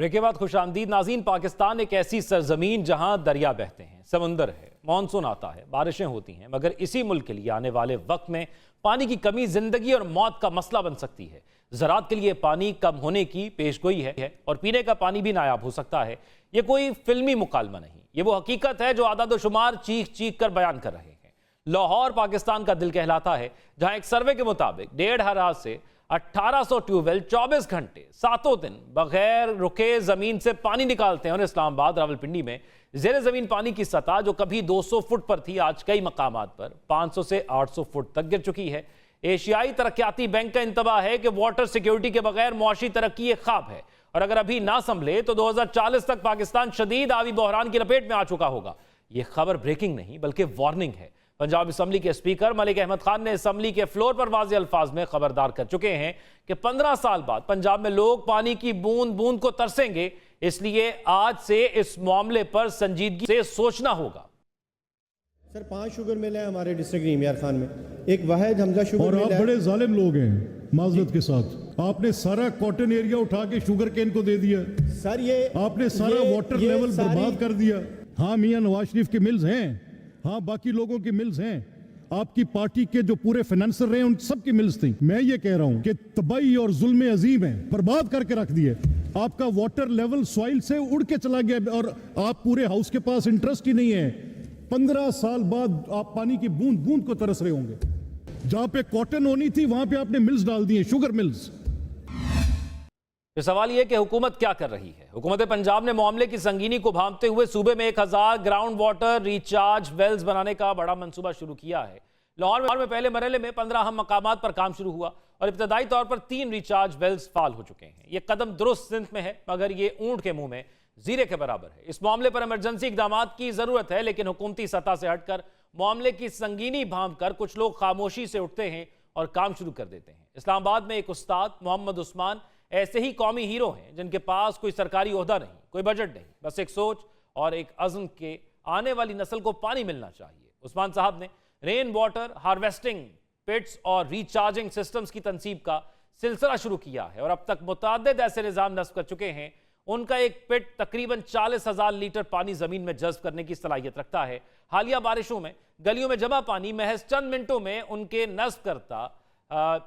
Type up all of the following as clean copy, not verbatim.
Break के बाद खुशामदीद नाज़रीन। पाकिस्तान एक ऐसी सरजमीन जहां दरिया बहते हैं, समंदर है, मानसून आता है, बारिशें होती हैं, मगर इसी मुल्क के लिए आने वाले वक्त में पानी की कमी जिंदगी और मौत का मसला बन सकती है। ज़राअत के लिए पानी कम होने की पेशगोई है और पीने का पानी भी नायाब हो सकता है। ये कोई फिल्मी मुकालमा नहीं, ये वो हकीकत है जो आदादोशुमार चीख चीख कर बयान कर रहे हैं। लाहौर पाकिस्तान का दिल कहलाता है, जहां एक सर्वे के मुताबिक 1.5 हज़ार से 1800 ट्यूबवेल 24 घंटे सातों दिन बगैर रुके जमीन से पानी निकालते हैं। और इस्लामाबाद रावलपिंडी में जेर जमीन पानी की सतह जो कभी 200 फुट पर थी, आज कई मकामात पर 500 से 800 फुट तक गिर चुकी है। एशियाई तरक्याती बैंक का इंतबा है कि वाटर सिक्योरिटी के बगैर मुआशी तरक्की एक ख्वाब है और अगर अभी ना संभले तो 2040 तक पाकिस्तान शदीद आबी बहरान की लपेट में आ चुका होगा। यह खबर ब्रेकिंग नहीं बल्कि वार्निंग है। पंजाब असम्बली के स्पीकर मलिक अहमद खान ने असम्बली के फ्लोर पर वाज़ेह अल्फाज में खबरदार कर चुके हैं कि 15 साल बाद पंजाब में लोग पानी की बूंद बूंद को तरसेंगे, इसलिए आज से इस मामले पर संजीदगी से सोचना होगा। सर 5 शुगर मिल है हमारे डिस्ट्रिक्ट नीमियार खान में, एक वाहिद हमजा शुगर और मिल आप है। बड़े जालिम लोग हैं माजरत के साथ, आपने सारा कॉटन एरिया उठा के शुगर केन को दे दिया सर ये आपने सारा वाटर लेवल बर्बाद कर दिया। हाँ मियां नवाज शरीफ के मिल्स हैं, हाँ बाकी लोगों की मिल्स हैं, आपकी पार्टी के जो पूरे फाइनेंसर रहे उन सब की मिल्स थी। मैं ये कह रहा हूं कि तबाही और जुल्म अजीम है, बर्बाद करके रख दिए। आपका वाटर लेवल सॉइल से उड़ के चला गया और आप पूरे हाउस के पास इंटरेस्ट ही नहीं है। 15 साल बाद आप पानी की बूंद बूंद को तरस रहे होंगे। जहां पे कॉटन होनी थी वहां पे आपने मिल्स डाल दिए, शुगर मिल्स। ये सवाल यह कि हुकूमत क्या कर रही है। हुकूमत पंजाब ने मामले की संगीनी को भांपते हुए सूबे में 1000 ग्राउंड वाटर रिचार्ज वेल्स बनाने का बड़ा मंसूबा शुरू किया है। लाहौर में पहले मरहले में 15 अहम मकामात पर काम शुरू हुआ और इब्तदाई तौर पर 3 रिचार्ज वेल्स फाल हो चुके हैं। यह कदम दुरुस्त सिमत में है, मगर यह ऊंट के मुंह में जीरे के बराबर है। इस मामले पर इमरजेंसी इकदाम की जरूरत है, लेकिन हुकूमती सतह से हटकर मामले की संगीनी भांप कर कुछ लोग खामोशी से उठते हैं और काम शुरू कर देते हैं। इस्लामाबाद में एक उस्ताद मोहम्मद उस्मान ऐसे ही कौमी हीरो हैं जिनके पास कोई सरकारी ओहदा नहीं, कोई बजट नहीं, बस एक सोच और एक अज़्म के आने वाली नस्ल को पानी मिलना चाहिए। उस्मान साहब ने रेन वाटर हार्वेस्टिंग पिट्स और रिचार्जिंग सिस्टम्स की तनसीब का सिलसिला शुरू किया है और अब तक मुतअद्दिद ऐसे निज़ाम नस्ब कर चुके हैं। उनका एक पिट तकरीबन 40,000 लीटर पानी जमीन में जज्ब करने की सलाहियत रखता है। हालिया बारिशों में गलियों में जमा पानी महज चंद मिनटों में उनके नस्ब करता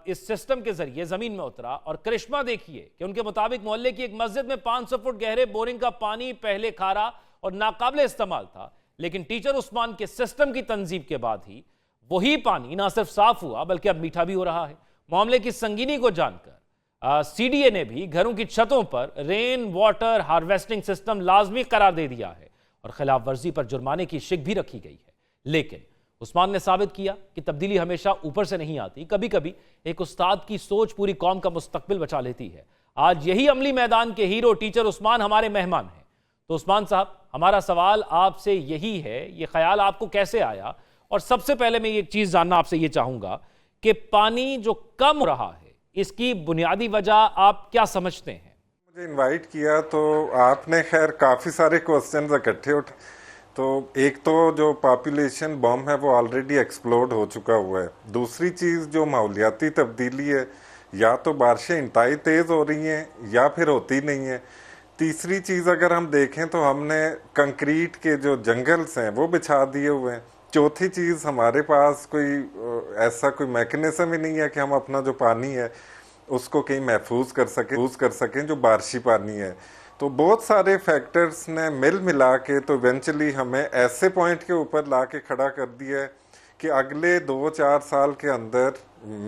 इस सिस्टम के जरिए जमीन में उतरा और करिश्मा देखिए कि उनके मुताबिक मोहल्ले की एक मस्जिद में 500 फुट गहरे बोरिंग का पानी पहले खारा और नाकाबिले इस्तेमाल था, लेकिन टीचर उस्मान के सिस्टम की तंजीब के बाद ही वही पानी ना सिर्फ साफ हुआ बल्कि अब मीठा भी हो रहा है। मामले की संगीनी को जानकर सीडीए ने भी घरों की छतों पर रेन वाटर हार्वेस्टिंग सिस्टम लाजमी करार दे दिया है और खिलाफ वर्जी पर जुर्माने की शिक भी रखी गई है। लेकिन उस्मान ने साबित किया कि तब्दीली हमेशा ऊपर से नहीं आती, कभी कभी एक उस्ताद की सोच पूरी कौम का मुस्तकबिल बचा लेती है। आज यही अमली मैदान के हीरो टीचर उस्मान हमारे मेहमान हैं। तो उस्मान साहब, हमारा सवाल आपसे यही है, ये ख्याल आपको कैसे आया? और सबसे पहले मैं एक चीज जानना आपसे ये चाहूंगा कि पानी जो कम हो रहा है, इसकी बुनियादी वजह आप क्या समझते हैं? मुझे इनवाइट किया तो आपने खैर काफ़ी सारे क्वेश्चंस इकट्ठे उठे। तो एक तो जो पॉपुलेशन बम है वो ऑलरेडी एक्सप्लोड हो चुका हुआ है। दूसरी चीज़ जो माहौलियाती तब्दीली है, या तो बारिशें इंतहाई तेज़ हो रही हैं या फिर होती नहीं है। तीसरी चीज़ अगर हम देखें तो हमने कंक्रीट के जो जंगल्स हैं वो बिछा दिए हुए हैं। चौथी चीज़, हमारे पास कोई ऐसा कोई मैकेनिज्म ही नहीं है कि हम अपना जो पानी है उसको कहीं महफूज कर सकें जो बारिशी पानी है। तो बहुत सारे फैक्टर्स ने मिल मिला के तो इवेंचुअली हमें ऐसे पॉइंट के ऊपर ला के खड़ा कर दिया है कि अगले 2-4 साल के अंदर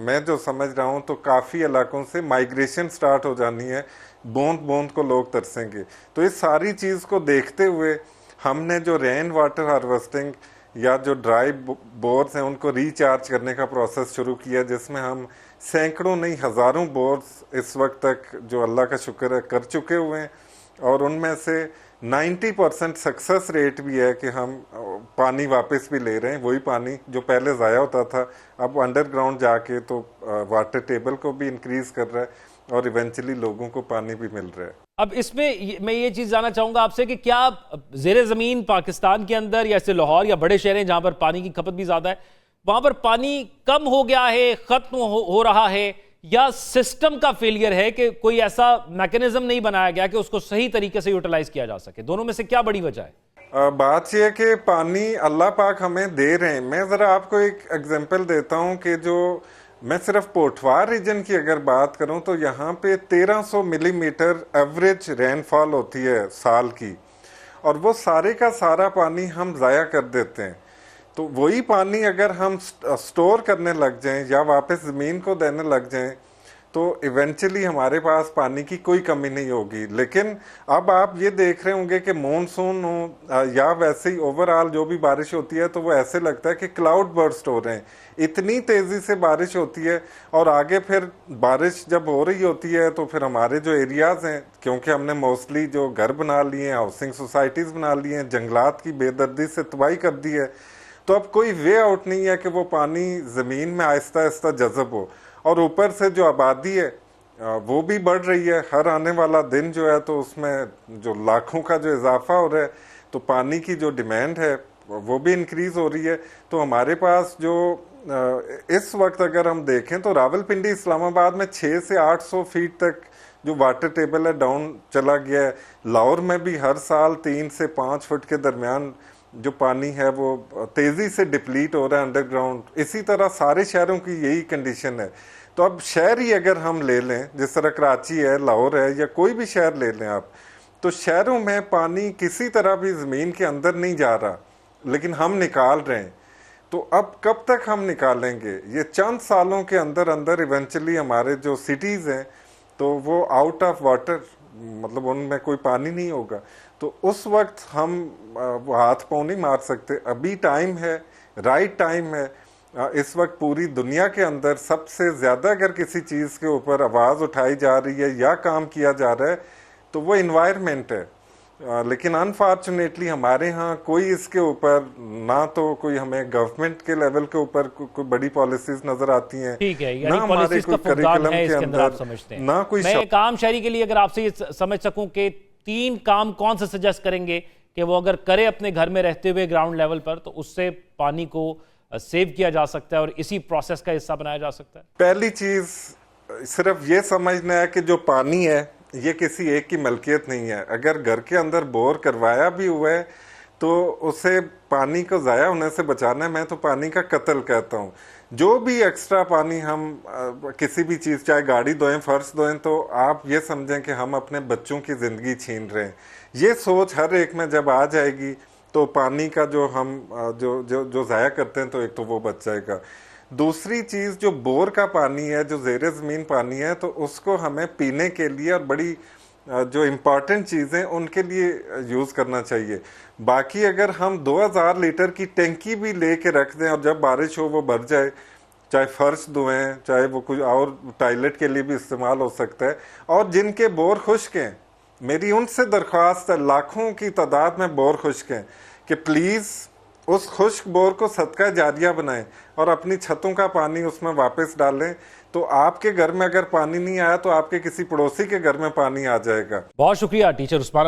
मैं जो समझ रहा हूँ तो काफ़ी इलाकों से माइग्रेशन स्टार्ट हो जानी है, बूंद बूंद को लोग तरसेंगे। तो इस सारी चीज़ को देखते हुए हमने जो रेन वाटर हार्वेस्टिंग या जो ड्राई बोर्स हैं उनको रिचार्ज करने का प्रोसेस शुरू किया, जिसमें हम सैकड़ों नहीं हज़ारों बोर्स इस वक्त तक जो अल्लाह का शुक्र है कर चुके हुए हैं और उनमें से 90% सक्सेस रेट भी है कि हम पानी वापस भी ले रहे हैं। वही पानी जो पहले ज़ाया होता था अब अंडरग्राउंड जाके तो वाटर टेबल को भी इंक्रीज़ कर रहा है और इवेंचुअली लोगों को पानी भी मिल रहा है। अब इसमें मैं ये चीज़ जानना चाहूँगा आपसे कि क्या ज़ेरे ज़मीन पाकिस्तान के अंदर या ऐसे लाहौर या बड़े शहर हैं जहाँ पर पानी की खपत भी ज़्यादा है, वहाँ पर पानी कम हो गया है, ख़त्म हो रहा है, या सिस्टम का फेलियर है कि कोई ऐसा मैकेनिज्म नहीं बनाया गया कि उसको सही तरीके से यूटिलाइज किया जा सके? दोनों में से क्या बड़ी वजह है? बात यह है कि पानी अल्लाह पाक हमें दे रहे हैं। मैं ज़रा आपको एक एग्जांपल देता हूं कि जो मैं सिर्फ पोठवार रीजन की अगर बात करूं तो यहाँ पे 1300 मिलीमीटर एवरेज रेनफॉल होती है साल की, और वो सारे का सारा पानी हम ज़ाया कर देते हैं। तो वही पानी अगर हम स्टोर करने लग जाएं या वापस ज़मीन को देने लग जाएं तो इवेंचुअली हमारे पास पानी की कोई कमी नहीं होगी। लेकिन अब आप ये देख रहे होंगे कि मॉनसून हो या वैसे ही ओवरऑल जो भी बारिश होती है तो वो ऐसे लगता है कि क्लाउड बर्स्ट हो रहे हैं, इतनी तेज़ी से बारिश होती है। और आगे फिर बारिश जब हो रही होती है तो फिर हमारे जो एरियाज़ हैं, क्योंकि हमने मोस्टली जो घर बना लिए हैं, हाउसिंग सोसाइटीज़ बना ली हैं, जंगलात की बेदर्दी से तबाही कर दी है, तो अब कोई वे आउट नहीं है कि वो पानी ज़मीन में आहिस्ता आहिस्ता जज़ब हो। और ऊपर से जो आबादी है वो भी बढ़ रही है, हर आने वाला दिन जो है तो उसमें जो लाखों का जो इजाफा हो रहा है, तो पानी की जो डिमांड है वो भी इंक्रीज़ हो रही है। तो हमारे पास जो इस वक्त अगर हम देखें तो रावलपिंडी इस्लामाबाद में 600 से 800 फीट तक जो वाटर टेबल है डाउन चला गया है। लाहौर में भी हर साल 3 से 5 फुट के दरमियान जो पानी है वो तेज़ी से डिप्लीट हो रहा है अंडरग्राउंड। इसी तरह सारे शहरों की यही कंडीशन है। तो अब शहर ही अगर हम ले लें, जिस तरह कराची है, लाहौर है, या कोई भी शहर ले लें आप, तो शहरों में पानी किसी तरह भी ज़मीन के अंदर नहीं जा रहा, लेकिन हम निकाल रहे हैं। तो अब कब तक हम निकालेंगे? ये चंद सालों के अंदर अंदर इवेंचुअली हमारे जो सिटीज़ हैं तो वो आउट ऑफ वाटर, मतलब उनमें कोई पानी नहीं होगा। तो उस वक्त हम वो हाथ पाँव नहीं मार सकते। अभी टाइम है, राइट टाइम है। इस वक्त पूरी दुनिया के अंदर सबसे ज़्यादा अगर किसी चीज़ के ऊपर आवाज़ उठाई जा रही है या काम किया जा रहा है तो वो इन्वायरमेंट है। लेकिन अनफॉर्चुनेटली हमारे यहाँ कोई इसके ऊपर, ना तो कोई हमें गवर्नमेंट के लेवल के ऊपर कोई बड़ी पॉलिसीज नजर आती हैं, ठीक है, ना हमारे कोई करिकुलम के अंदर, समझते हैं। ना कोई। मैं एक आम शहरी के लिए अगर आपसे ये समझ सकूं कि 3 काम कौन से सजेस्ट करेंगे कि वो अगर करे अपने घर में रहते हुए ग्राउंड लेवल पर, तो उससे पानी को सेव किया जा सकता है और इसी प्रोसेस का हिस्सा बनाया जा सकता है? पहली चीज सिर्फ ये समझना है कि जो पानी है ये किसी एक की मलकियत नहीं है। अगर घर के अंदर बोर करवाया भी हुआ है तो उसे पानी को ज़ाया होने से बचाना है। मैं तो पानी का कत्ल कहता हूँ। जो भी एक्स्ट्रा पानी हम किसी भी चीज़, चाहे गाड़ी धोएं, फर्श धोएं, तो आप ये समझें कि हम अपने बच्चों की ज़िंदगी छीन रहे हैं। ये सोच हर एक में जब आ जाएगी तो पानी का जो हम जो ज़ाया करते हैं तो एक तो वो बच जाएगा। दूसरी चीज़, जो बोर का पानी है, जो ज़ेरे ज़मीन पानी है, तो उसको हमें पीने के लिए और बड़ी जो इम्पॉर्टेंट चीज़ें उनके लिए यूज़ करना चाहिए। बाकी अगर हम 2000 लीटर की टैंकी भी ले के रख दें और जब बारिश हो वो भर जाए, चाहे फर्श धोएं, चाहे वो कुछ और टॉयलेट के लिए भी इस्तेमाल हो सकता है। और जिनके बोर खुश्क हैं, मेरी उनसे दरख्वास्त है, लाखों की तादाद में बोर खुश्क हैं, कि प्लीज़ उस खुश्क बोर को सदका जारिया बनाएं और अपनी छतों का पानी उसमें वापस डालें। तो आपके घर में अगर पानी नहीं आया तो आपके किसी पड़ोसी के घर में पानी आ जाएगा। बहुत शुक्रिया टीचर उस्मान।